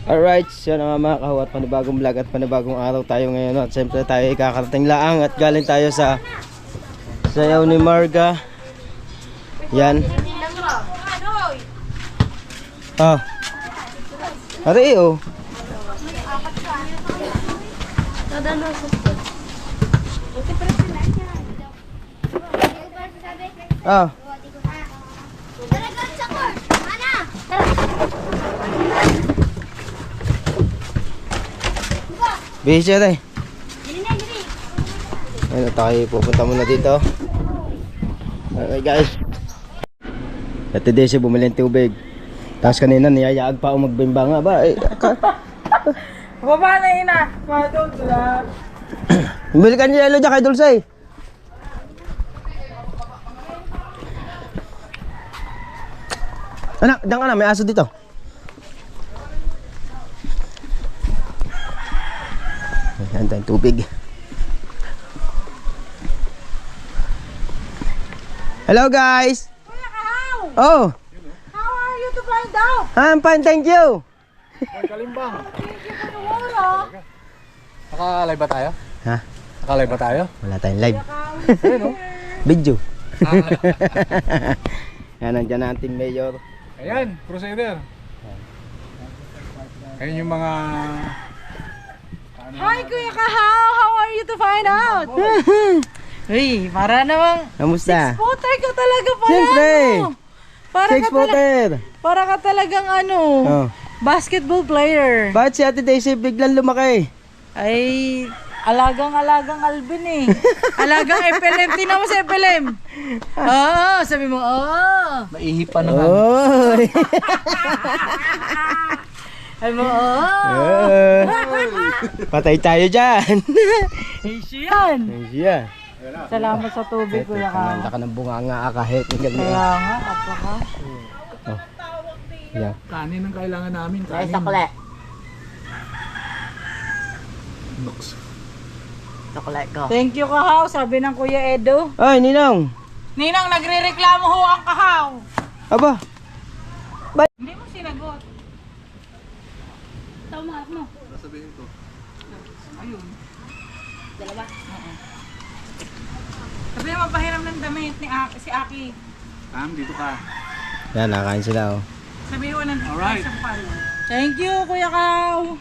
Alright, so na mga kahuat, panibagong vlog at panibagong araw tayo ngayon. At siyempre tayo kakarating laang at galing tayo sa sayaw ni Marga. Yan. Oh. Ari oh. Ah. Busy siya tayo. Ayun, tayo pupunta muna dito. Okay guys. At today siya bumili ng tubig. Tapos kanina niyayaag pa ako magbimbanga ba? Baba na ina. Madol sila. Bumili ka niya yelo dyan kay Dulce. Anak, dyan ka na, may aso dito. Ayan tayong tubig. Hello guys. Kuya Kahaw. Oh, How are you to find out? I'm fine, thank you. Kalimbang. Thank you for the water. Naka-live ba tayo? Ha? Naka-live ba tayo? Wala tayong live. Ayun oh. Video. Yan, nandiyan na ating mayor. Ayan, procedure. Ayun yung mga... Hi Kuya Kahaw. How are you to find out? Uy, para namang Kamusta? six-footer ka talaga pala. Siyempre. Ano? Para Six ka footer. Para ka talagang ano, Oh. basketball player. Bakit si Ate Daisy biglang lumaki? Ay, alagang Alvin eh. Alagang FLM. Tingnan mo sa FLM. Oo, sabi mo, oo. Maihip pa Oy. Sabi mo, oo. Patay tayo dyan. Easy yan. Yeah. Salamat sa tubig, Kuya Kahaw. Kumanda ka ng bunganga kahit. Kaya nga, kapaka. Yeah. Kanin ang kailangan namin. Kanin. Thank you, Kahaw. Sabi ng Kuya Edo. Ay, Ninong. Ninang, nagre-reklamo ho ang Kahaw. Aba. Hindi mo sinagot. Tama mo. Sabihin ko. Ayun. Dalawa? Oo. Sabi mo, pahiram ng damit ni si Aki. Dito ka. Yan, nakain sila oh. Sabi mo, nandito Alright. sa palo. Thank you, Kuya Kahaw.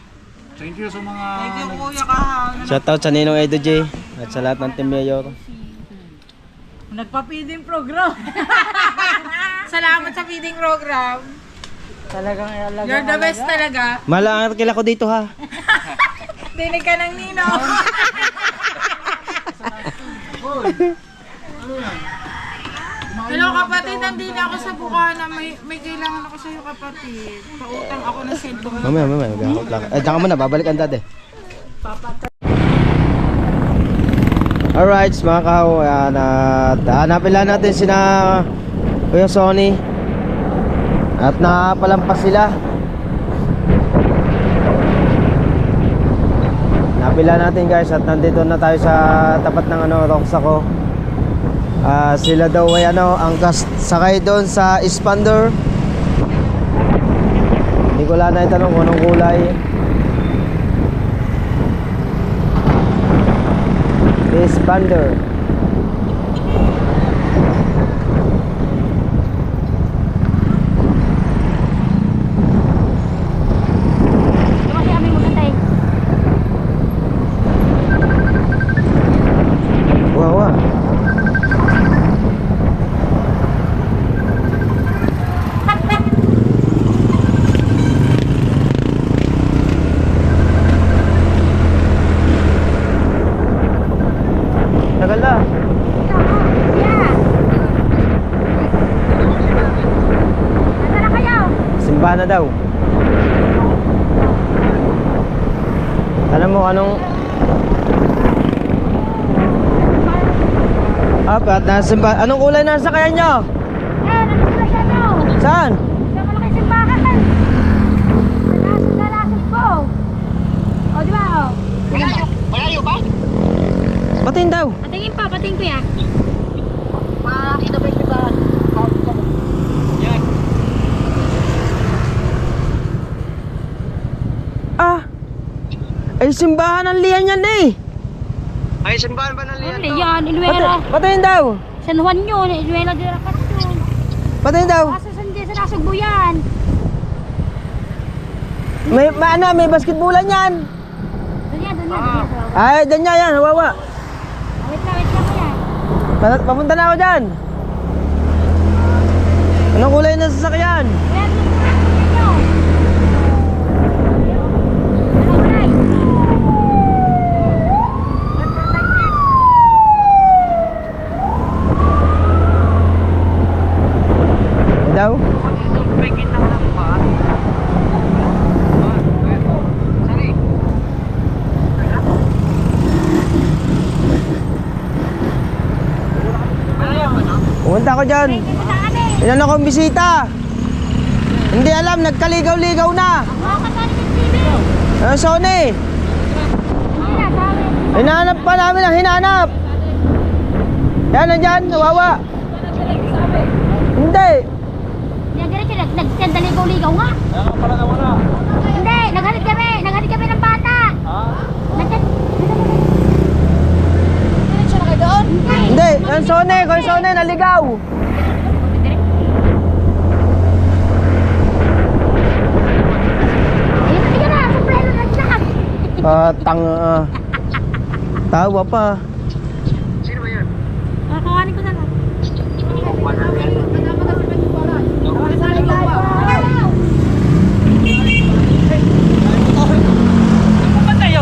Thank you sa mga... Thank you, Kuya Kahaw. Shoutout sa Ninong Edo J. At sa lahat ng team mayor. Nagpa-feeding program. Salamat sa feeding program. Talagang alaga. You're the best talaga. Malang kila ko dito ha. Dinig ka ng Nino. Hello kapatid, nandito ako sa Bukana. May kailangan ako sa iyo kapatid. Pautang ako ng cellphone. Mamaya. Diyan ka muna, babalik ang dati. Alright, mga kahaw. Hanapin lang natin sina Kuya Sonny. At nakapalampas sila. Napila natin guys at nandito na tayo sa tapat ng Roxaco. Sila daw ay angkas sakay doon sa expander. Hindi ko lang naitanong kung anong kulay. Expander. Wow. Tagal na. Simba na daw. Alam mo anong Apat na simba. Anong kulay na sa kaya nyo? Saan? Sa malaking simbahan. Sa lasag po. O, di ba? O. Malayo ba? Patingin daw. Patingin pa, patingin ko ya. Makakita ba yung simbahan? Yan. Ah! Ay, simbahan ng Lian yan eh! Ay, simbahan ba ng Ano yan? Iluwera. Patayin daw! San Juan yun. Iluwera de Racat yun. Patayin daw! Asa sandi sa nasugbo yan. May basketballan yan! Doon yan, doon yan. Doon yan. Ay, dyan niya yan, hawawa! Wait lang yan. Papunta na ako dyan! Anong kulay na sasakyan? Kaya doon nyo. Alright. Daw? Pumunta ako dyan. Ilan akong bisita. Hindi alam, nagkaligaw-ligaw na. Sony. Hinahanap pa namin ang hinahanap. Yan, nandyan, nawawa. Hindi. Nagdaligaw-ligaw nga. Hindi, naghanap kami ng bata. Hindi, ang Sony, kung Sony, naligaw. Tawa pa. Sino ba yun? Kakawanin ko na lang.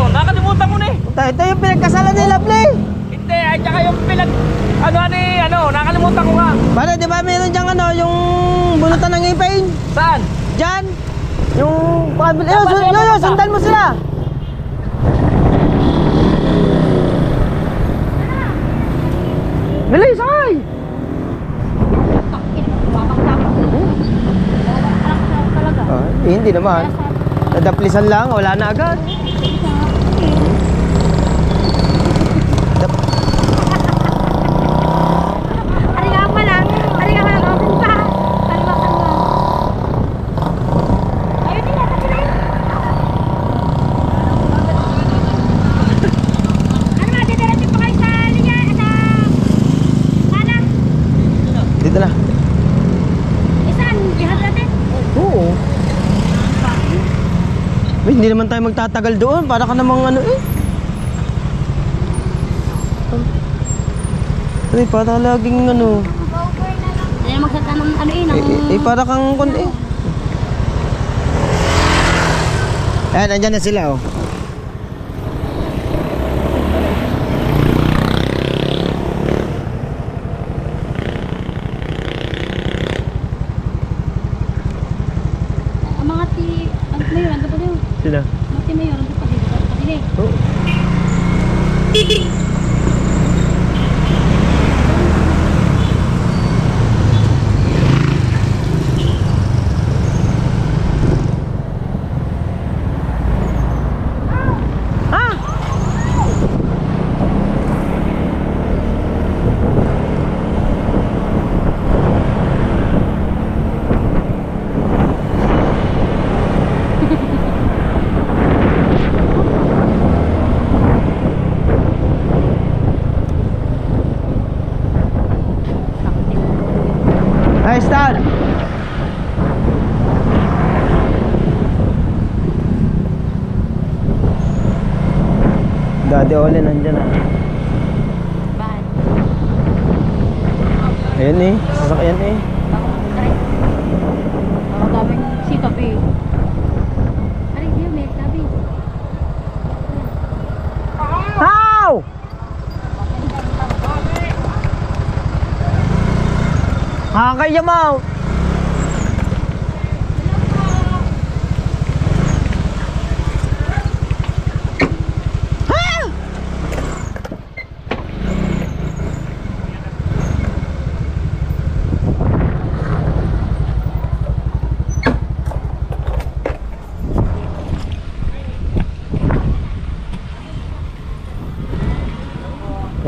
Nakalimutan mo na eh. Ito yung pinagkasalan ni Lovely. Hindi, ay tsaka yung nakalimutan ko nga. Paano, di ba meron dyan yung bunutan ng ngipin? Saan? Dyan. Yung pakabil. Sundan mo sila. Dali, sakay. Hindi naman. Nadaplisan lang, wala na agad. Ariga pa lang. Ariga pa lang. Kapin pa. Kalimakan mo. Ayun din yata sila yun. Ano ba? Didiretso pa kayo sa linya? Sa... Mana? Dito na. Saan? Jihad natin? Oo. Hindi naman tayo magtatagal doon. Para ka namang ano eh. Ay, para laging ano. Hindi na magsalita ng ano eh. Para kang kun eh. Ayan, andyan na sila oh. Ang mga mayor, ando pa din. Sila. Mga mayor, ando pa din. Ando pa din eh. Oh. Nice start. Daddy Ole nandyan ah. Bakit? Ayan eh, sasakyan eh. Ang daming sikap eh. Aray, diyo, may tabi. How? Kakaya mo.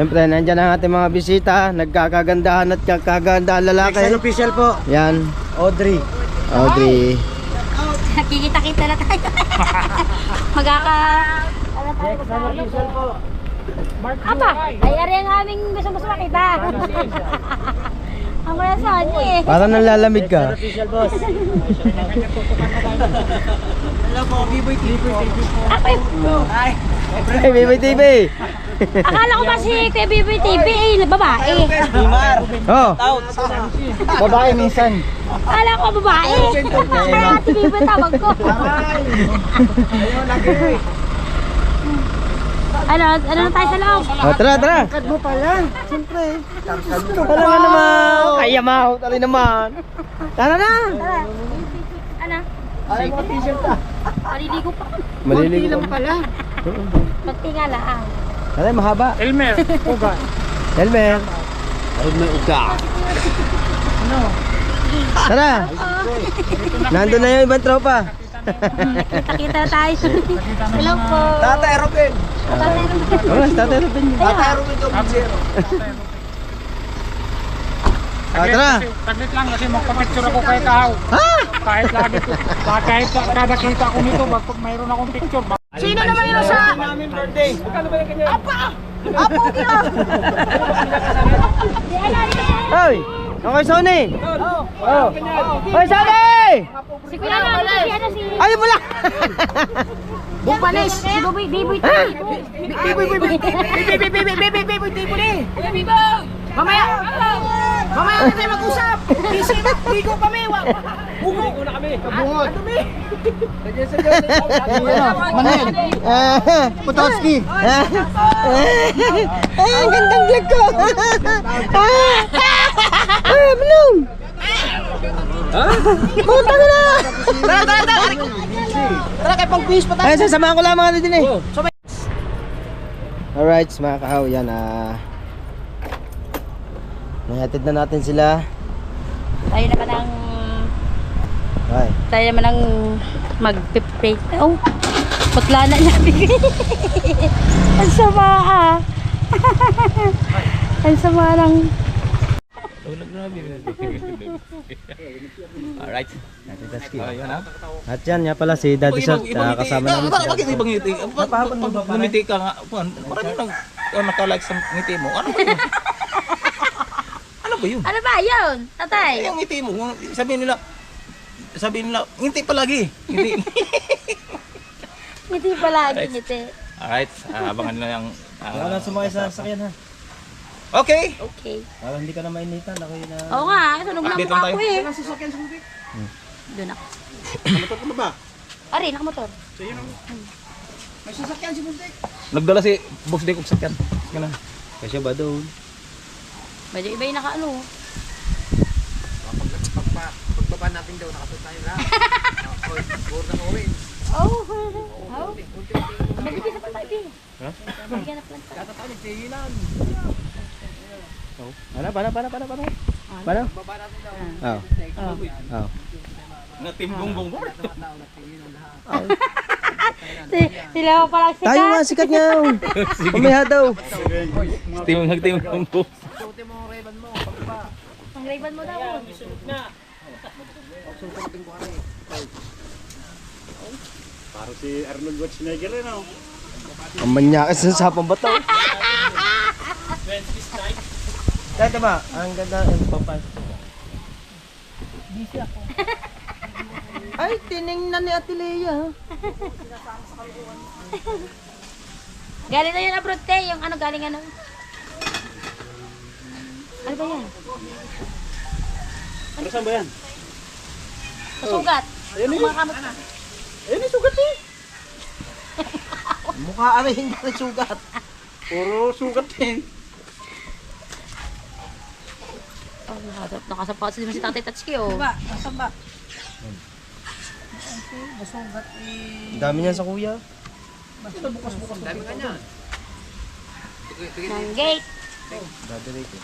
Siyempre, nandyan ang ating mga bisita. Nagkakagandahan at kakagandahan lalaki. Official po. Yan. Audrey. Audrey. Nakikita-kita na tayo. Magkaka... Ano tayo magkaka... Aba, ay ari ang aming gusto makita. Ang wala sa kanya eh. Parang nalalamig ka. Ay, Biboy TV! Akala ko ba si Kuya Biboy TV eh, babae. Oh! Babae minsan. Akala ko babae. Kaya ati Biboy tawag ko. Ano na tayo sa loob? Oh, tara, tara! Karkad mo pala. Siyempre. Karkad mo. Wala nga naman. Kaya maho, tali naman. Tara na! Tara. Ano? Ay, t-shirt ka. Maliligo pa. Maliligo lang pala. Pagti nga lang. Tara, mahaba. Elmer, uga. Elmer. Elmer uga. Tara. Nandun na yung ibang tropa. Kita tayo. Hello po. Tatay Robin. Oh, Tatay Robin. Tatay Robin to Bunsero. Tara. Saglit lang kasi magpapicture ako kay Kahaw. Ha? Kahit lagi ko, kahit kada kita ko nito, mayroon akong picture. Sino naman yun sa... Birthday. Hoy! Okay, Sony! Oh! Hoy, Sony! Si Kuya namin si ano si... Ayaw mo lang! Bumpalis! Si Biboy Biboy TV. Mamaya na tayo mag-usap. Bigo kami. Bugo na kami. Bungot! Manel! Potowski! Ang gandang vlog ko! Manong! Puta ka na! Tara kay pang-quiz pa tayo. Ay, sasamahan ko lang mga din eh. Alright, mga kahaw, yan nahatid na natin sila. Tayo naman ang... Ay, Tayo naman ang mag-pipray. Oh, putla na natin. Ang sama ah. Ang sama ng... Alright. at yan nga pala si Daddy Shot, kasama namin siya. Bakit ibang ngiti? Ngumiti ka nga. Marami nang nakalike sa ngiti mo. Ano ba yun? Ano ba yun? Ano ba yun, tatay? Yung ngiti mo, sabihin nila, ngiti palagi. Ngiti. Ngiti palagi, ngiti. Alright, abangan nila yung... Wala sumakay sa sakyan ha. Okay. Okay. Para hindi ka na mainitan, ako yun na... Oo nga, sunog na Update mukha lang ko tayo. eh. Doon ako. Motor ko na ba? Ari, nakamotor. May sasakyan si Buntik. Nagdala si Boss Dick og sakyan. Ganun. Kasi ba doon? Medyo iba yung nakaano. Pagbaba natin daw, nakasuot tayo lahat. Board ng Owens. Oh. Nabigyan na pa tayo, Bi. Nabigyan na pa tayo. Tatatawag, tigilan. Paano? Baba natin daw. Oh. Na team gonggong. Sila ko palang sikat. Tayo nga, sikat nga. Pumiha daw. Team gonggong. Suotin mo ang Ray-Ban mo. Pagbaba. Ang Ray-Ban mo daw. Parang si Arnold Schwarzenegger rin oh. Ang manyakas sa sapang bato. Dito ba? Ang ganda ng papas. Busy ako. Ay, tinignan ni Ate Lea. Galing na yun abroad, te. Yung ano, galing ano. Ano ba yan? Pero saan ba yan? Sugat. Kumakamot na. Ayun yung sugat eh. Mukha aray, hindi na sugat. Puro sugat eh. Oh, nakasapa si Tatay Tatsuki, oh. Nasaan ba? Ang dami niyan sa kuya. Dami ka niyan. Ng gate. Dadaray ko.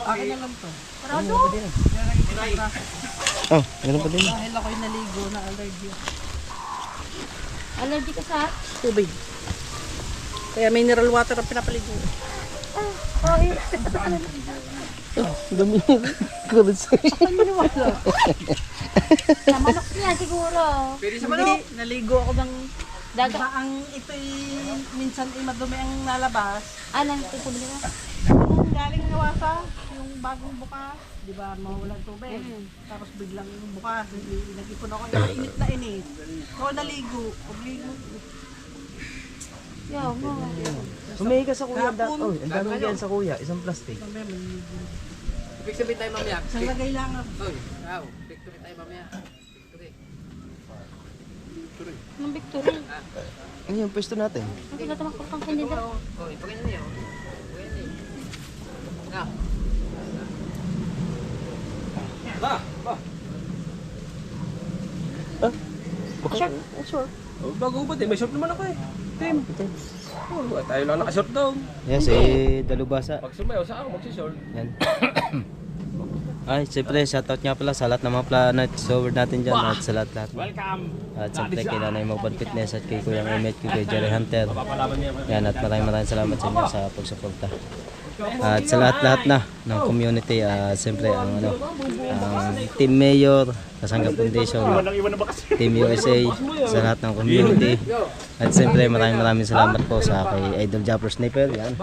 Akin na lang to. Oh, meron pa din. Dahil ako'y naligo na allergy. Allergy ka sa... Tubig. Kaya mineral water ang pinapaligo. Dami. Kurso. Sa manok niya siguro. Pwede sa manok. Naligo ako ng Daga. diba ang ito'y minsan ay madumi ang nalabas. Anong tubig nila? Yung galing nawasa, yung bagong bukas, di ba mawawalan tubig. Tapos biglang bukas, nag-ipon ako, init na init. So naligo, pagligo. Yo, mo. Humingi ka sa kuya. Kapon. Oh, ang dami yan sa kuya. Isang plastic. Ibig sabihin tayo mamaya. Isang lagay lang. Oy, wow. Victory tayo mamaya. Victory. Anong victory? Ano yung pwesto natin? Hindi na tumakot kang kandidat. Oy, pagano niyo. Pagano niyo. Nga. Bago ba din? May short naman ako eh. Tim. Oh, tayo lang naka-short daw. Yes, Dalubasa. Pag sumayaw sa ako, magsishort. Yan. Ay, siyempre, shoutout nga pala sa lahat ng mga planet forward natin dyan at sa lahat. Welcome! At siyempre kay Nanay Mobile Fitness at kay Kuya Emmett, kay Jerry Hunter. Papalaban niya. Yan, at maraming salamat sa inyo sa pagsuporta. At sa lahat na ng community, siyempre ang Team Mayor, Kasangga Foundation, Iwan na ba kasi? Team USA, sa lahat ng community. At siyempre maraming salamat po sa kay Idol Japper Sniper. Yan.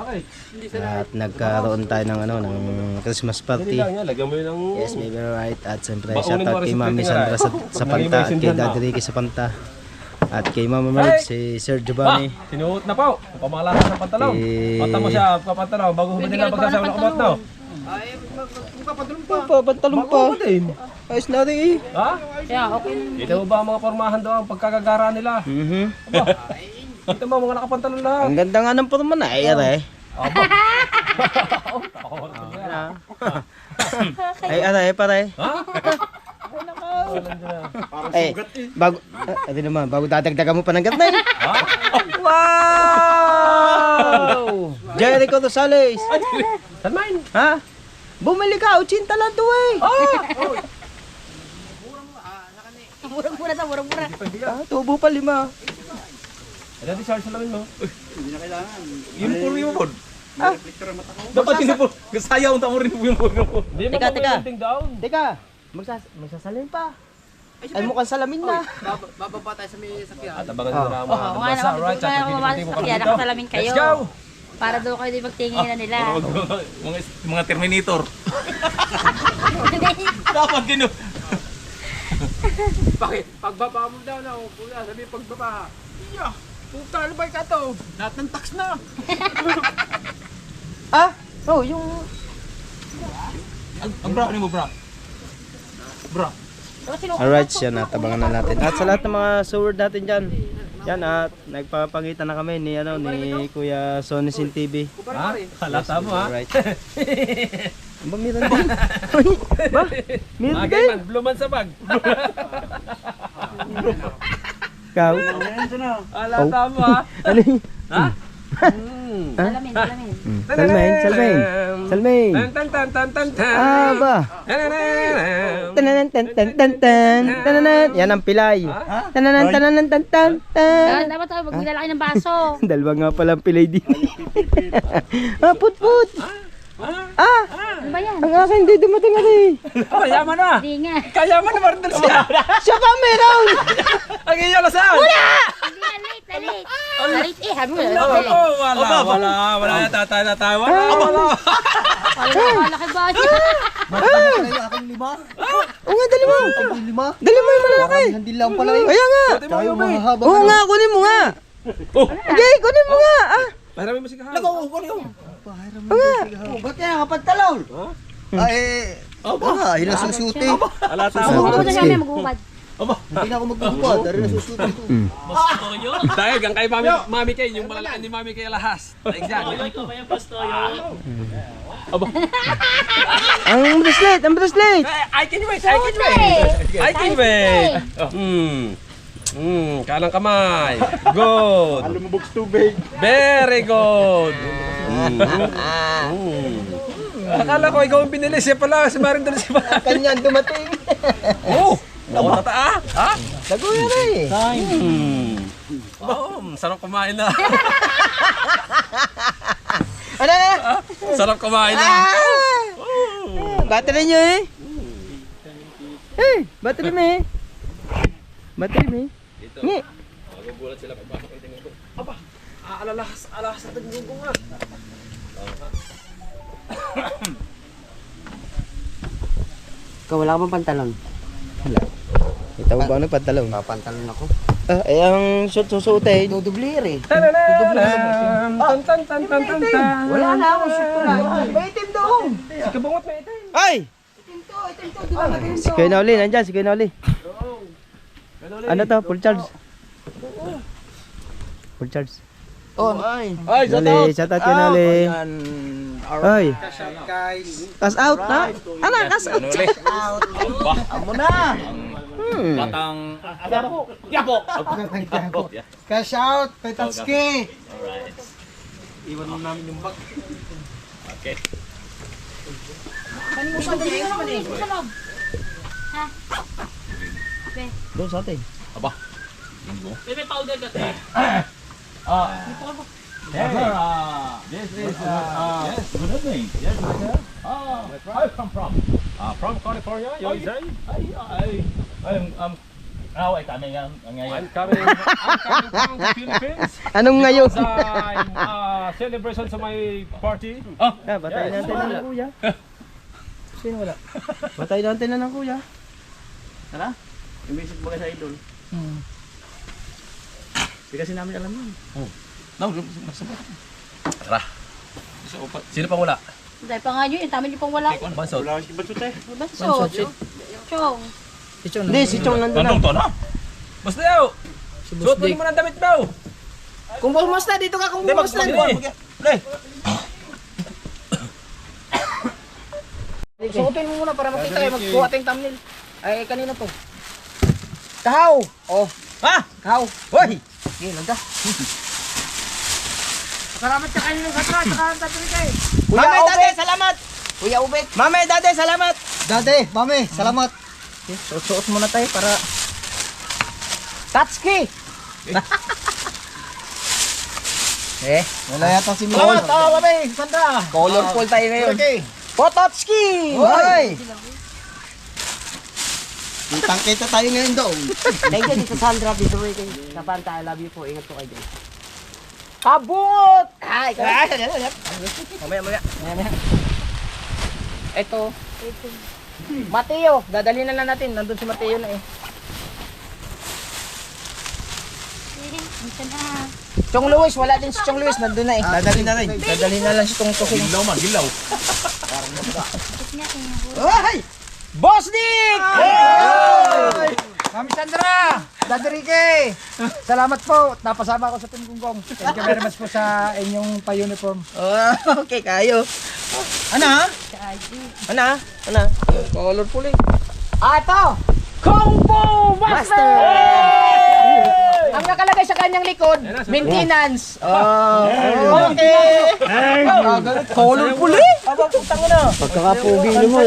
At nagkaroon tayo ng ng Christmas party. Lagyan mo yun ng... Yes, maybe right. At siyempre shoutout kay Mami Sandra sa Panta, at kay Daddy Ricky sa Panta. At kay Mama Malik, si Sir Giovanni. Sinuot na po. Pamalasan ng pantalon. Mata mo siya, papantalaw. Bago humuli na pagkasawa ng kamot na. Ay, magpapadulong pa. Pantalon pa. Ayos na rin eh. Ha? Yeah, okay. Ito ba ang mga pormahan doon ang pagkagagara nila? Ito ba mga nakapantalon lang? Ang ganda nga ng forma na ay are. Ay are pare. Ha? Eh, bago adi naman, bago dadagdagan mo pa ng gatnay. Wow! Jericho Rosales. Saan main? Ha? Bumili ka, 80 lang to eh. Murang-mura ta, murang-mura. Tubo pa 5. Ano di charge salamin mo? Hindi na kailangan. Uniform mo po. Reflector ang mata ko. Dapat uniform. Kasayaw ang tamo rin yung uniform. Hindi mo Teka, pa teka. may down. Teka, magsasalin pa. Ay mukhang salamin na. Bababa tayo sa may sakyan. At abangan mo na mga Oo nga naman, alright, kung kaya mamamasa sa kaya, nakasalamin kayo. Let's go! Para daw kayo din magtingin na nila. Mga Terminator. Dapat gino. Bakit? Pagbaba mo daw na, kuya, sabi pagbaba. Iya, puta, ano ba ka to? Lahat ng tax na. Oh, yung Ang bra ni mo bra. Bra. alright, yan at abangan na natin. At sa lahat ng mga sword natin dyan, yan at nagpapangitan na kami ni Kuya Sonny Sin TV. Ha? Halata mo ha? Alright. Ba, meron din. Ba? Meron Agay din. man, bluman sa bag. Ikaw? Halata mo ha? Ano yun? Ha? Salamin, salamin. Salmain. Salmain. Tan tan tan tan tan. Ah, ba? Tananan tan tan tan tan. Tananan. Yan ang pilay. Tananan tananan tan tan tan. Dapat tayo maglalaki ng baso. Dalawa nga pala ang pilay din. Put. Ano ba yan? Ang akin hindi dumating na rin. Kaya man na. Hindi nga. Kaya man na marunong siya. Siya pa meron. Ang iyo na saan? Hindi nga, late, na late. Late eh, sabi mo. Late. Wala na tatawa. Malaki baso. Oo nga, dali mo. Dali mo yung malalaki. Hindi lang pala yun. Kaya nga. Tayo mahahaba. Oo nga, kunin mo nga. Okay, kunin mo nga. Pahiram mo si Kahal. Ba't yan kapagtalon? Ay, yun ang susuti. Halata Huwag mo. mo na siya magbukat. Hindi na ako magbubukat. Dari na susuti ito. Dahil gang kay mami kay yung malalaan ni mami kay lahas. Exactly. Ang bracelet. I can wait. Kalang kamay. Good. Lumubog sa tubig. Very good. Akala ko ikaw ang pinili. Siya pala. Si Maring Dali si Maring. Kanyan dumating. Oh! Naku tata ha? Lagoy na eh. Sarap kumain na. Ano na? Sarap kumain na. battery nyo eh. Eh, battery mo eh. Battery mo eh. Ngi. Magugulat sila pagpasok ng tingin ko. Alahas sa tingin nga. Ikaw wala ka bang pantalon? Kita mo ba ang pantalon? Papantalon ako. Eh, ang short susuotin. Dudublir eh. Tan tan. Wala na ako, shoot ko lang. May itim doon. Si Kabungot may itim. Ay! Itim to, di ba magaling Si Kuya Noli, nandyan, si Kuya Noli. Ano to? Full charge? Full charge. Oh, ay. Ay, Noli, shout out Kuya Noli. Ayan. Ay, Guys. cash out na. Ano, cash out. Amo na. Hmm. Batang Yapo. Cash out, Petatski. Alright. Iwan mo namin yung bag. Okay. Doon sa atin. Aba. Linggo. Bebe powder ka. This is yes, good evening. Yes, sir. Where you come from? From California, USA. I'm ay kami ngayon. I'm coming from the Philippines. Anong ngayon? I'm celebration sa my party. Ah, batayin natin na ng kuya. Sino wala? Batayin natin na ng kuya. Tara. Imbisip mo sa idol. Hindi kasi namin alam yun. No, magsabot. Tara. Sino pa wala? Dahil pa nga yun, yung tama niyo pang wala. Bansot. Wala si Bansot eh. Bansot. Chong. Hindi, si Chong nandun na. Nandun to na. Basta yaw. Suot mo naman ang damit mo. Kung bumusta, dito ka kung Hindi, bumusta. Suotin mo muna para makita kayo, magkuha tayong thumbnail. Ay, kanina to. Kahaw! Oh. Ha? Kahaw. Hoy! Sige, lagda. Salamat sa kanina sa atrás, saka ang tatri kayo. Mame, dade, salamat! Kuya Ubet. Mame, dade, salamat! Dade, mami, salamat. Suot muna tayo para... Tatski! Wala yata si Mimi. Salamat, mami, Sandra. Colorful tayo ngayon. Pototski! Hoy! Kitang-kita tayo ngayon doon. Thank you dito Sandra, dito rin kayo. Sa Banta, I love you po. Ingat po kayo dyan. Kabungot! Ay, Mamaya. Ito. Mateo, dadalhin na lang natin. Nandun si Mateo na eh. Chong Luis, wala din si Chong Luis. Nandun na eh. Dadalhin na rin. Dadalhin na lang si Tong Toking. Gilaw man, gilaw. Ay! Boss Nick! Mami Sandra! Daddy Ricky! Salamat po. Napasama ako sa Team Gunggong. Thank you very much po sa inyong pa-uniform. Okay, kayo. Ano? Ano? Colorful eh. Ito! Kung Fu Master! Ang nakalagay sa kanyang likod, maintenance. Okay. Colorful eh. Pagkakapugi mo.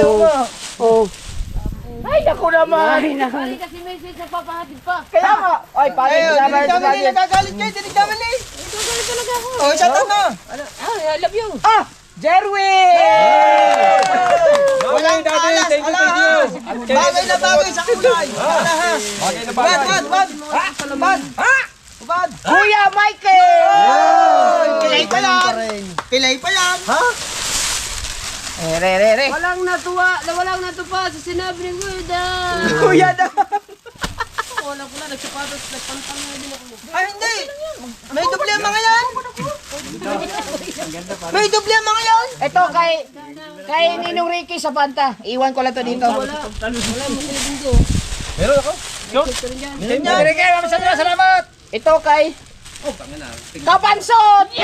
Oh. Ay, naku naman. Bali kasi message sa papahatid pa. Kaya nga. Ay, pagod sa mga sinabi. Nagagalit kayo, dinig naman eh. Nagagalit talaga ako. Oh, shout out na. I love you. Ah! Jerwin! Walang alas, thank you. Bagay na bagay sa kulay. Alahas. Bagay na bagay. Bad. Kuya Michael! Kilay pa lang. Kilay pa lang. Ha? Re. Walang natupa sa sinabi ni Kuya Dan. Kuya daw. Wala ko na, nagsapatos, nagpantang na din ako. Ay, hindi. May doble ang mga yan. May doble ang mga yan. Ito kay Ninong Ricky sa Banta. Iwan ko lang to dito. Wala mo sila dito. Meron ako. Ninong Ricky, Mami Sandra, salamat. Ito kay Kapansot!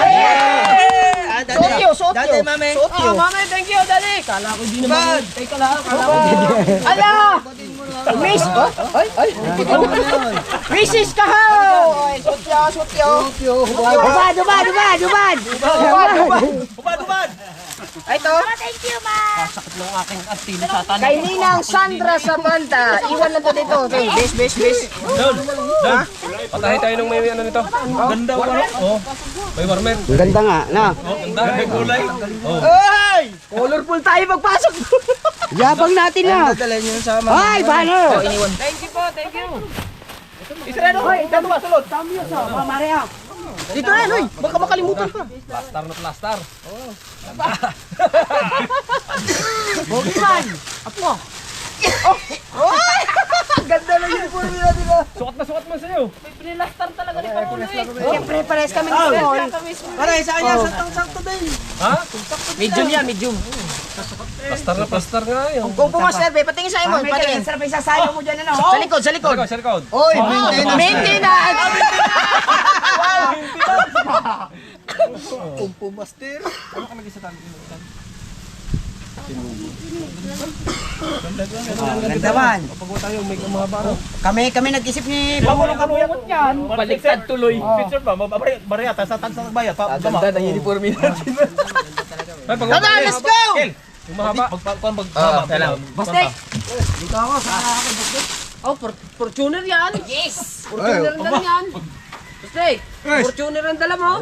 Sotyo. Dati, mami. Mami, thank you, daddy. Kala ko di naman. Bad. Teka lang. Ala! Miss! Ay! Mrs. Kahaw! Ay, sotyo. Hubad! Ito. Thank you, ma! Kay Ninang Sandra sa Banta. Iwan lang to dito. Okay, base. Patahin tayo ng may ano nito. Ganda ko ano? Oh. May warmer. Ganda nga, na. Oh, ganda. May kulay. Oh. Ay! Colorful tayo pagpasok. Yabang natin na. Dadalhin nyo sa mga. Ay, paano? Thank you po, thank you. Israel, hoy, ikaw ba sulod? Maria. Dito na, hoy. Baka makalimutan pa. Plaster na plaster. Bogiman. Apo. Ganda na yung uniforme natin ah. Sukat na sa'yo. Pinilastar talaga ni Paolo eh. Siyempre, pares kami ng small. Pare, sa kanya, saktong-sakto din. Medium yan, medium. Plaster na plaster nga yun. Kung pumaster, patingin sa imon, patingin. Sarap yung sasayaw mo dyan, ano? Sa likod, sa likod. Sa likod. Oy, maintenance. Maintenance! Ganda man. Pag tayo, may mga baro. Kami nag-isip ni Pangulong Kabuyakot yan. Baliktad tuloy. Picture ba? Bariyata sa tansang bayat. Ganda ng uniforme natin. Ay, pag Tara, let's go! Yung mahaba. Maghaba. Bastek! Dito ako, sa akin, Bastek. Oh, Fortuner yan. Yes! Fortuner ang dala yan. Bastek, Fortuner ang dala mo.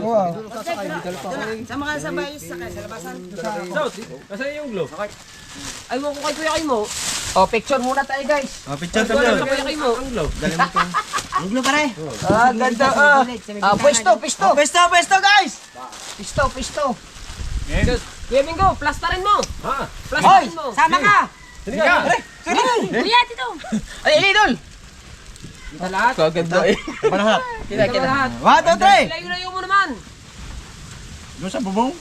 Sa mga sabay sa labasan. Kasi yung glow. Ay mo ko kay Kuya Kimo. Oh, picture muna tayo guys. Picture sa Wala vlog. sa Kuya Kimo. Ang gulo pare. Ah, ganda ah. Ah, pwesto. Pesto guys. Pisto. Kuya Mingo, plasterin mo. Ha? Plasterin mo. Sama ka. Sino ka? Kuya, dito. Ay, Lidol. Kaganda eh. Panahat. Kita lahat. 1, 2, 3. Layo mo naman. Doon sa bubong.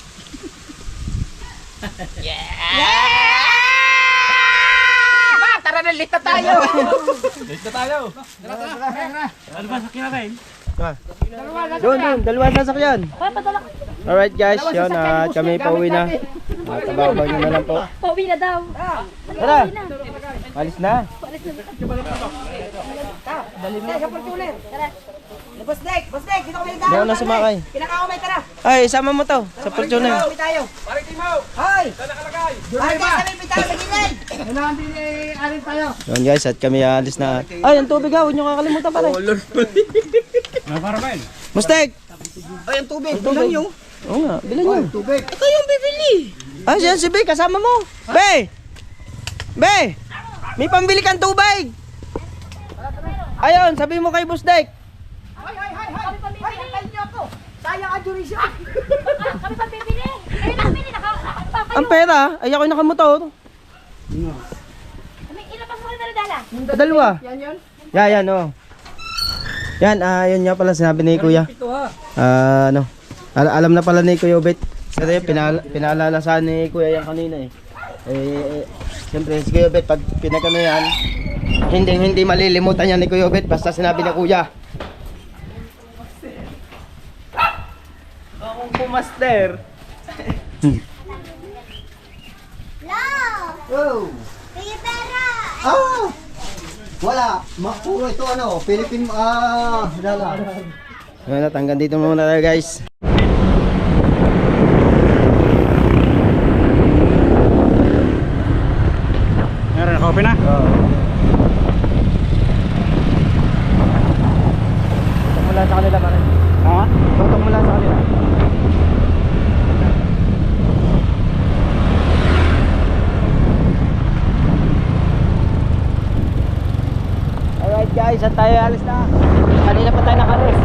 Tara na, lita tayo. Dito tayo. Doon, dalawa sasakyan. Padala. Alright guys, yun, kami pauwi na. Tababaw nyo na lang po. Pauwi na daw. Tara, alis na. Bastek, dito kami Hindi ako na sumakay. Pinakaumay, tara. Ay, sama mo to, sa Fortuner. Kami tayo. Pare Timo! Hoy! Saan nakalagay? Pare, kami pitaw sa gilid. Yun guys, at kami alis na. Ay, ang tubig ha, huwag nyo kakalimutan pare. Para ba yun? Musteg! Ay, ang tubig. Bilang nyo. Oo nga, bilang nyo. Ito yung bibili. Ah, siya si Be, kasama mo. Be! Be! May pambili kang tubig! Ayun, sabi mo kay Busdek. Sayang ang jurisyo. Kami pa bibili. Kami nakabili. Nakapapa. Ang pera, ay ako'y nakamotor. Kami ilabas mo na dala. Dalawa. Yan, oh. Yan, yun nga pala sinabi ni Kuya. Alam na pala ni Kuya Obet. Kasi pinaalala sa ni Kuya yan kanina eh. Siyempre si Kuya Obet, pag pinagano yan, hindi malilimutan yan ni Kuya Obet basta sinabi ni Kuya. Akong pumaster. Wala, puro ito Philippine dala. Ngayon at hanggang dito muna tayo guys. Meron, nakaupi na? Tutok mula sa kanila pare. Ha? Tutok mula sa kanila. Alright guys, at tayo alis na. Kanina pa tayo nakares.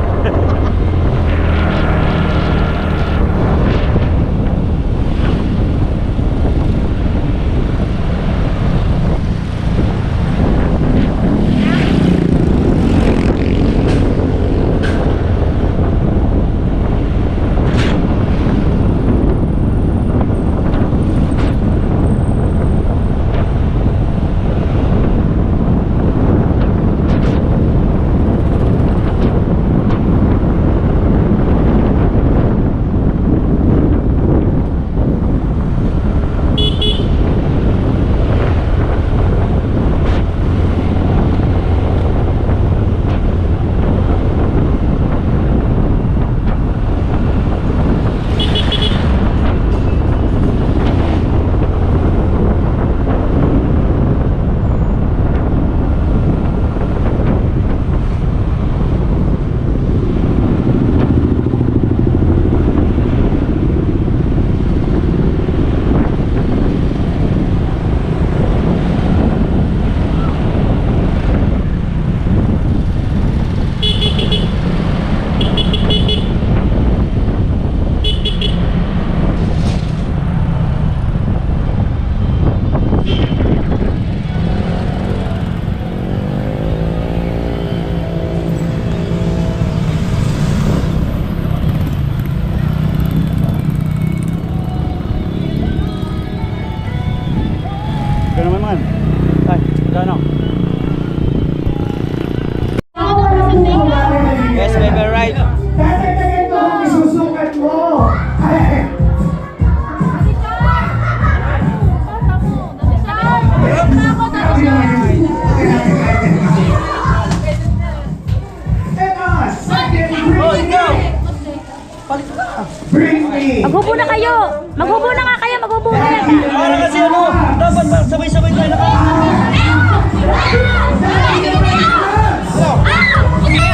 Maghubo na kayo. Maghubo na nga kayo. Maghubo na yan. Para kasi ano, dapat sabay-sabay tayo na kayo.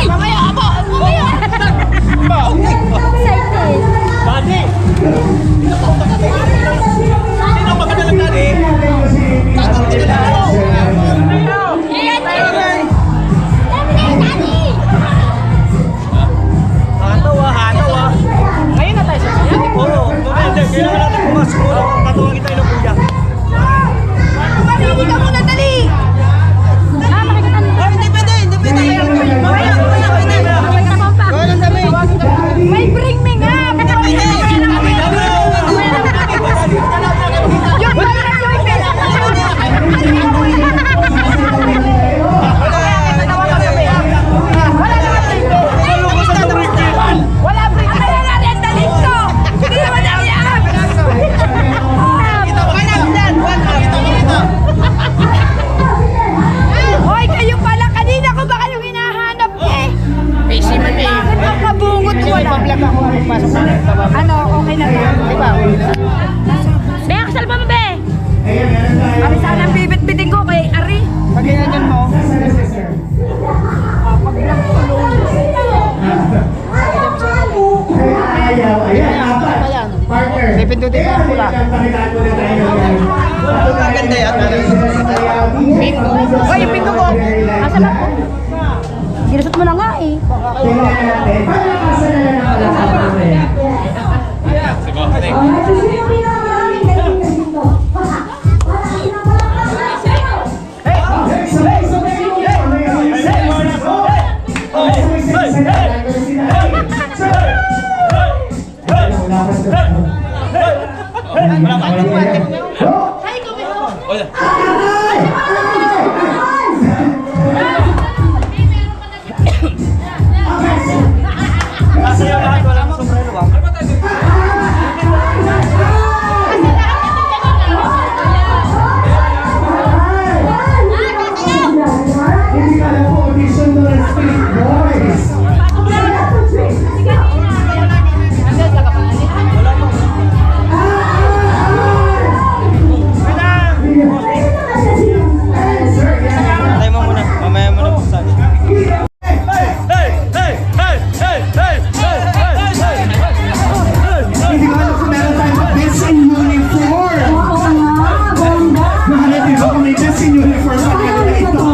Mamaya ako. Mamaya. Excited. Dati! Sino ba ka nalang dati? Hataw ah. Ngayon na tayo sa siya. Oo, hindi. Kailangan natin pumasok muna kung tatawagin tayo ng kuya. Marili ka muna, dali! Makikita mo. Hindi pwede. Mamaya. May bring me nga! Yung bayad yung wala bring me! Kaya nga rin, dalhin ko! Hindi naman naiyak! Hoy, kayo pala! Kanina ko ba kayong hinahanap eh? Busy man eh. Bakit makabungot wala? Ano, okay na ba? Be, ang salba mo, be. Ari sana ang bibit-biting ko kay Ari. Pag-inan mo. Pipindutin mo ang pula. Maganda yan. Hoy, yung pinto ko. Asa ba po? Ginusot mo na nga eh. Nasa iyo lahat, wala mo sombrero ba? Tayo mo muna, mamaya mo na buksan. Hindi ko alam kung meron tayong best in uniform. Mahalabi ba kung may best in uniform sa kanila ito?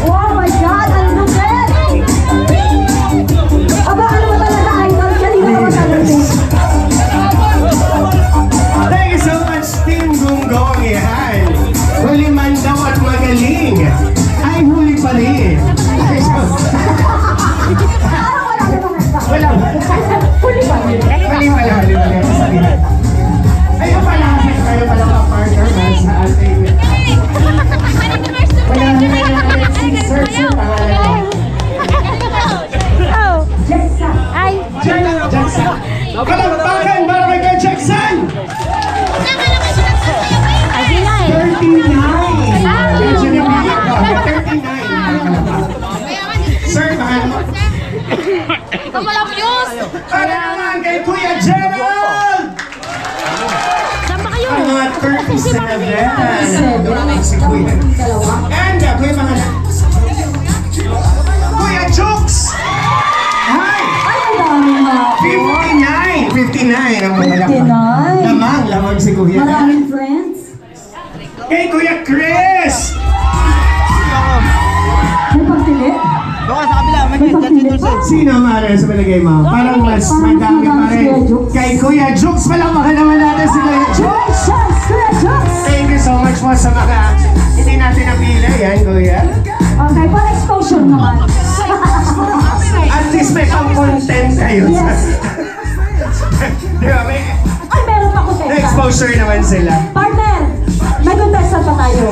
Oh my God! Ang lupit! Aba, ano ba talaga, idol? Kanina ka masalit. Thank you so much, Team Gunggong. Yan. Huli man daw at magaling. Ay, huli pa rin. Wala ba? Huli pa rin. Huli pala. Ayun pala, kayo pala ka-partner sa ating... Wala na Alexis, sir, sa pangalan. Oh. Jackson. Ay. Jackson. Palakpakan para kay Jackson! Ay, di na eh. 39! Medyo nabiyak ka. 39. Sir, mahal mo. Ikaw malapyos. Para naman kay Kuya Gerald! Saan ba kayo? Ang mga 37. Doon si Kuya. And Kuya Pangalan. Kuya Jokes! Hi! Ay, ang dami nga. 59 ang mga lamang. Lamang si Kuya. Maraming friends. Kay Kuya Chris! May pagtilit. Doon sa kabila, may dyan. Sino Mare sa palagay mo? Parang mas madami pa rin. Kay Kuya Jokes, palakpakan naman natin si Kuya Jokes! Kuya Jokes! Thank you so much po sa mga hindi natin napila yan, Kuya. Okay, for exposure naman. At least may pang-content kayo. Di ba? May Ay, meron pa ko teka. exposure naman sila. Partner, may contestant pa tayo.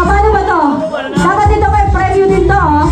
Paano ba to? Dapat dito may preview din to, oh.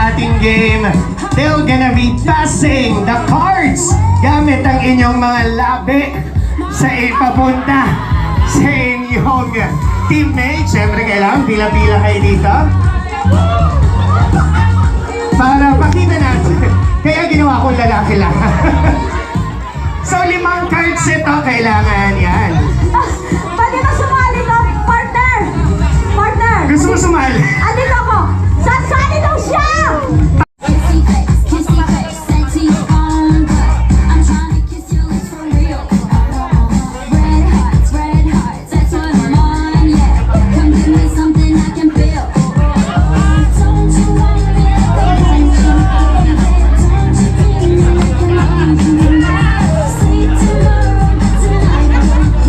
sa ating game. They're gonna be passing the cards gamit ang inyong mga labi sa ipapunta sa inyong teammate. Siyempre kailangan pila-pila kayo dito para makita natin. Kaya ginawa ko lalaki lang. So 5 cards ito kailangan yan. Pwede ba sumali ka, partner? Partner! Gusto mo sumali? Andito ako! Sasali daw siya!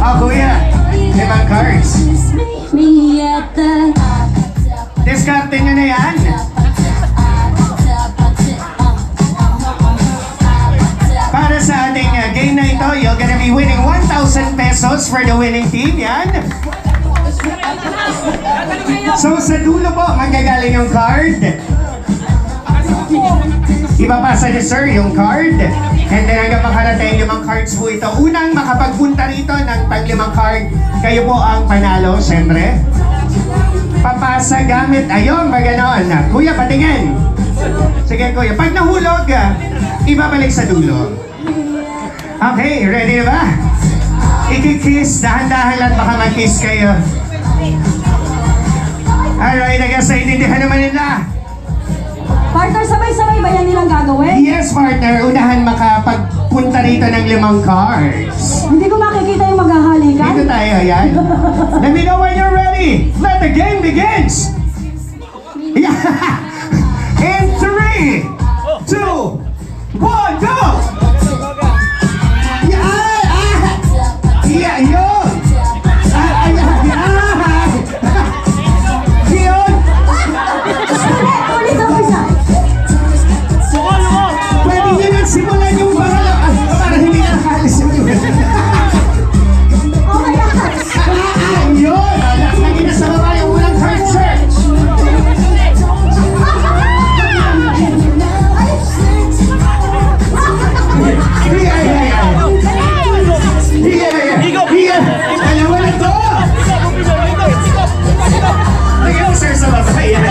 Oh, kuya. 5 cards. Discarte nyo na yan. Para sa ating game na ito, you're gonna be winning 1,000 pesos for the winning team. Yan. So sa dulo po, magagaling yung card. Ipapasa niyo sir yung card. And then hanggang makarating 5 cards po ito. Unang makapagpunta rito ng pang-5 card, kayo po ang panalo, syempre. Papasa gamit, ayun, maganon. Kuya, patingin. Sige kuya, pag nahulog, ibabalik sa dulo. Okay, ready na ba? Ikikiss, dahan-dahan lang, baka mag-kiss kayo. Alright, I guess naiintindihan naman nila. Partner, sabay-sabay ba yan nilang gagawin? Yes, partner, unahan makapagpunta rito ng 5 cards. Hindi ko makikita yung maghahalikan. Dito tayo, yan. Let me know when you're ready. Let the game begins. Yeah. In 3, 2, 1, go! Yeah, yun! Yun! Ulit ang isa. Pwede nyo nang simulan yung para hindi na nakalis yung yun. Oh my God! Yun! Lagi na sa baba yung unang card search. Dalawa na to! Lagyan mo sir sa baba. Yan.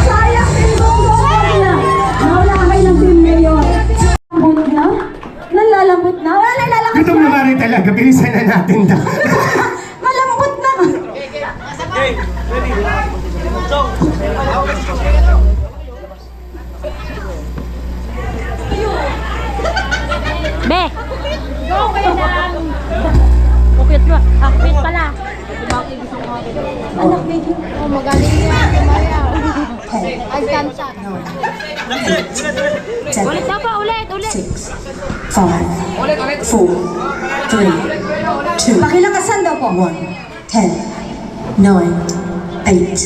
Sayang din kung nawala kayo ng team mayor. Lalambot na? Nalalambot na? Wala lalakad Gutom na ba rin talaga? Bilisan na natin daw. Malambot na! Be! Go kayo lang! Ukit mo. Akit pala. Anak medyo. Oh, magaling yan. Kumayaw. Ay, kansa. Ulit daw pa, ulit. 6, 5, 4, 3, 2, pakilakasan daw po. 1, 10, 9, 8,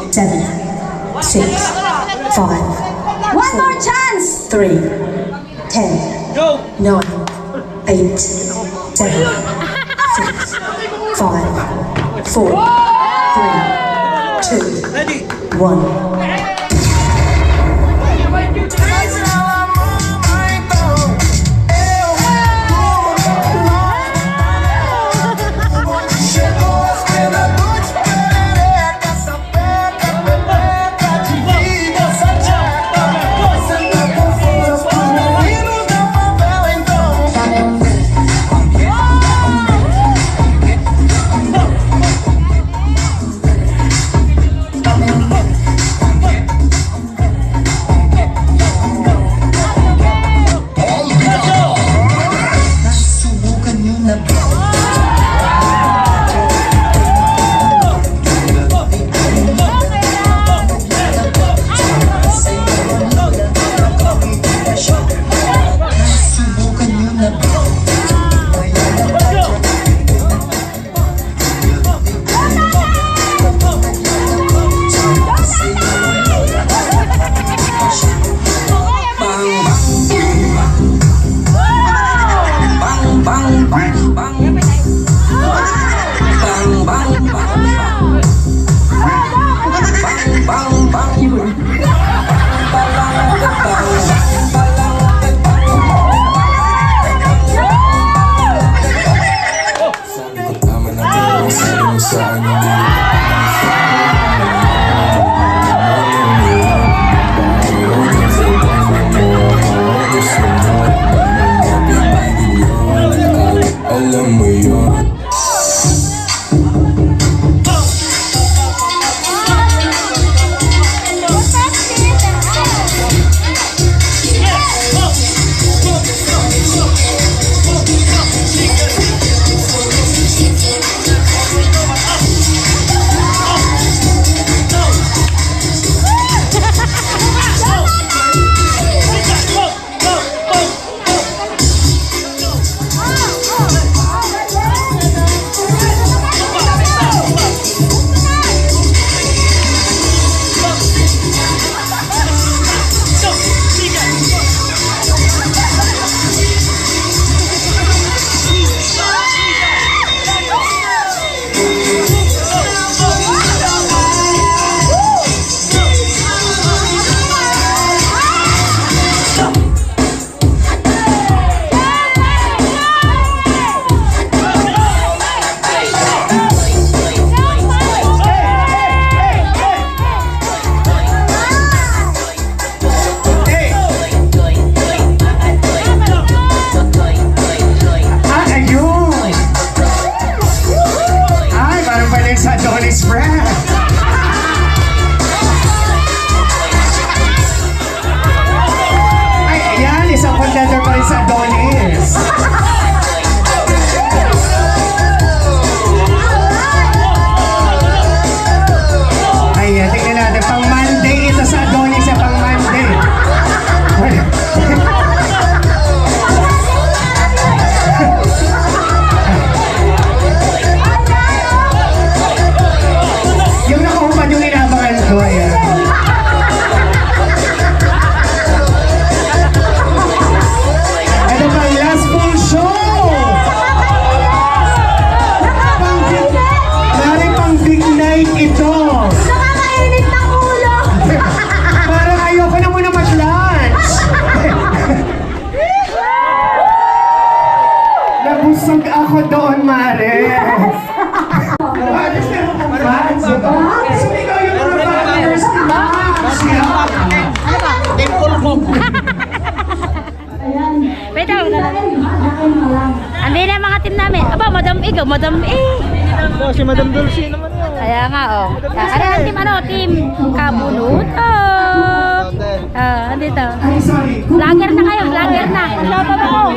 7, 6, 5. One more chance! 3, 10, 9, 8, 7, 6, 5, 4, 3, 2, 1. Nabusog ako doon, Mare. So, ikaw yung mga followers ni Max. Wait lang. Hindi na mga team namin. Aba, Madam E. Madam E. Si Madam Dulce naman yun. Kaya nga, oh. Ano ang team, Team Kabulutan. Andito. Ay, sorry. Vlogger na kayo, vlogger na. Shout out ako.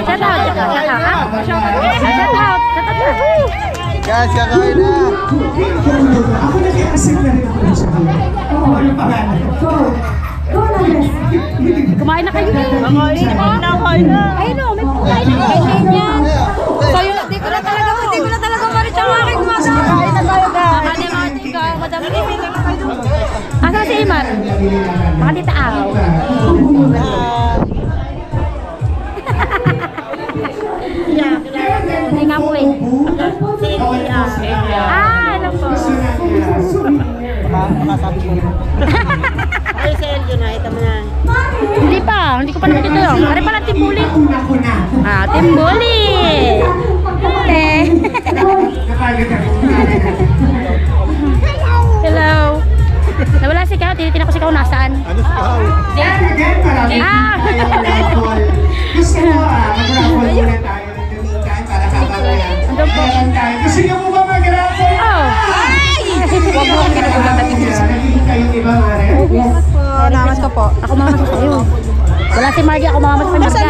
Shout out. Shout out. Guys, kakain na. Ako nag-i-asig na rin ako sa kanila. Ano pangalan? Kumain na kayo eh. Kumain na. Ay no, may kumain na. Kain yan. So yun, di ko na talaga marit ang aking mga. Kain na tayo guys. Ano yung mga tika, Madam E. Asan si Imar? Baka dita aw. Hindi nga po eh. Ano po? Ay, sa Elgin na, ito mo na. Hindi ko pa naman dito yun. Ari pala Team Bully. Team Bully. Hello. Nawala si Kao, tinitin ako si Kao nasaan? Ano si Kao? Gusto mo mag-raffle muna tayo ng tumikan para kababayan. Meron tayo. Gusto niyo mo ba mag-raffle? Oh. Huwag mo ang ginagawa natin. Naging kayo iba, Mare? Namas ko po. Ako mamamas ko sa'yo. Wala si Margie, ako mamamas pa Margie.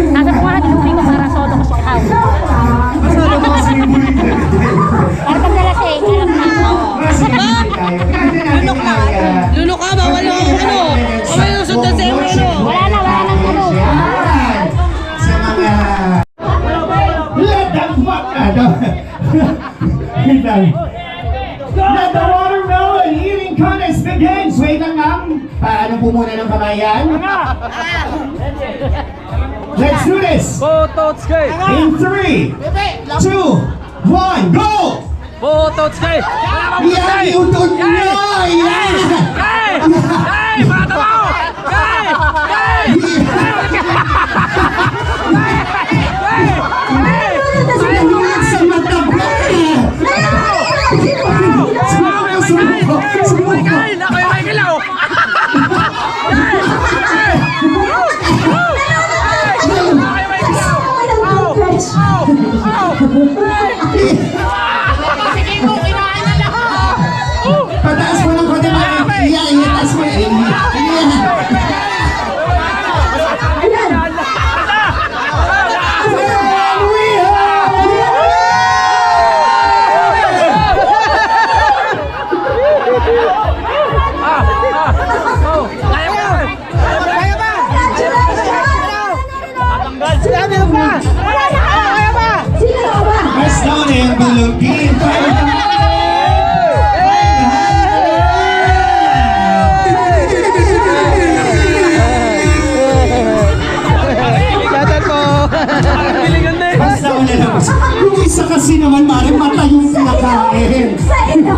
Nasa ko nga, tinumpi ko para solo ko si Kao. Masalo mo kasi yung bulit. Para pag nalasing, alam na. Lulok na. Lulok ka, bawal mo ano. Bawal mo sundan sa iyo ano. Wala na ano. Sa mga... Let the fuck Let the watermelon eating contest begins! Wait lang ma'am. Paano po muna ng kamayan? Let's do this! Botots kay! In 3, 2, 1, go! Botots kay! Yan yung doon na! Yan! Kay! Kay! Bata mo! Kay! Kay! Sa mata ba? Sumuko! Kay! Nako yung may kilaw! Pataas mo ng konti mga itaas mo Press down and bulugin. Press down na lang. Yung isa kasi naman, Mare, mata yung pinakain. Sa ino!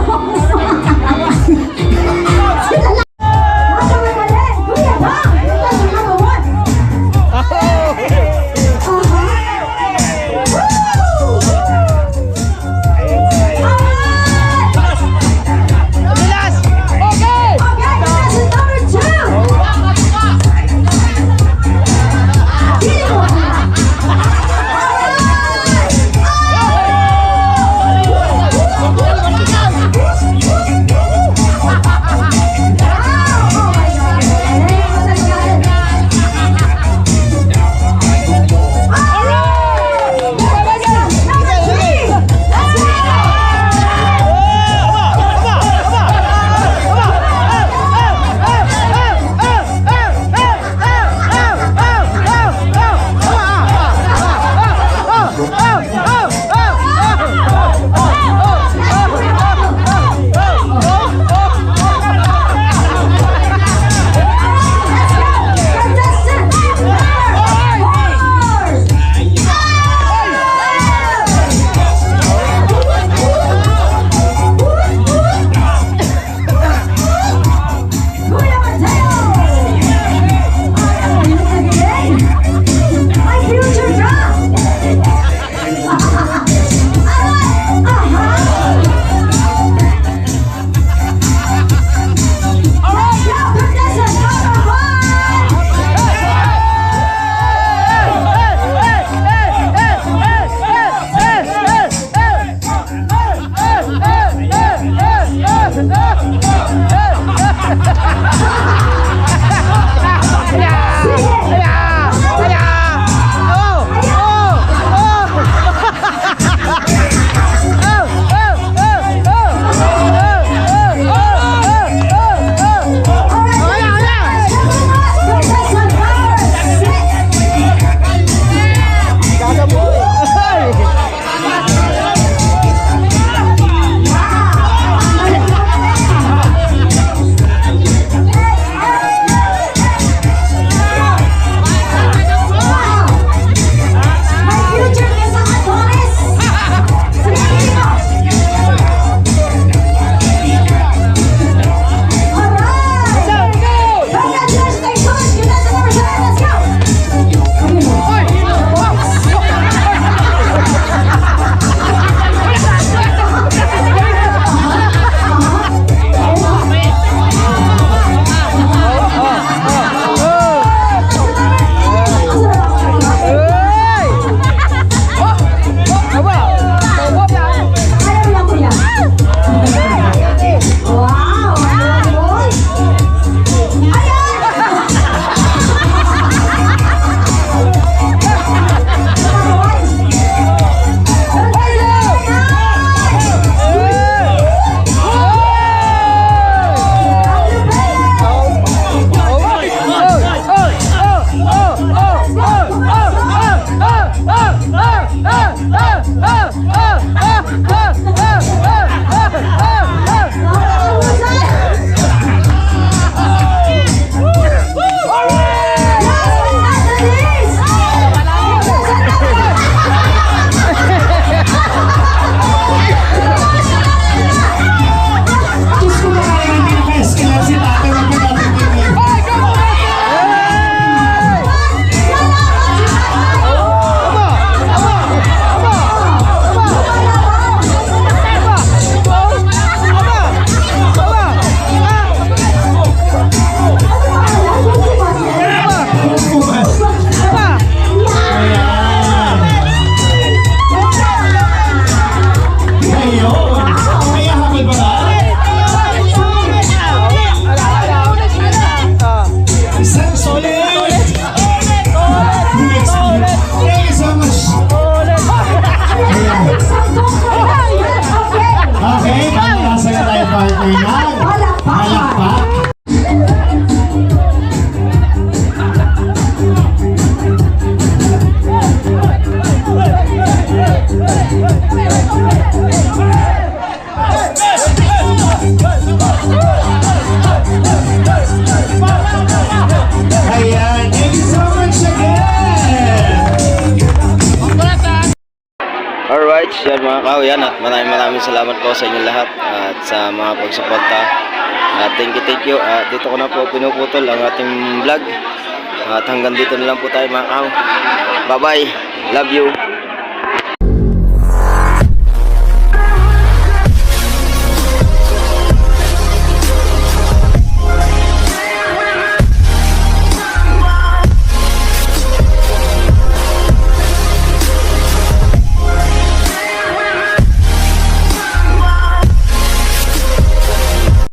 Diyos ko, makakain din ang eskilan si tatay. Huwag ka natin tingin. Kaya habol ba ba? Isang solid! Thank you so much! Ayan. Okay, pangalasan na tayo partner na. Malakpak. Ayan, thank you so much again! Alright, yan mga kahuyan at maraming salamat po sa inyo lahat at sa mga pagsuporta. Thank you. Dito ko na po pinuputol ang ating vlog. At hanggang dito na lang po tayo mga kahu. Bye bye. Love you.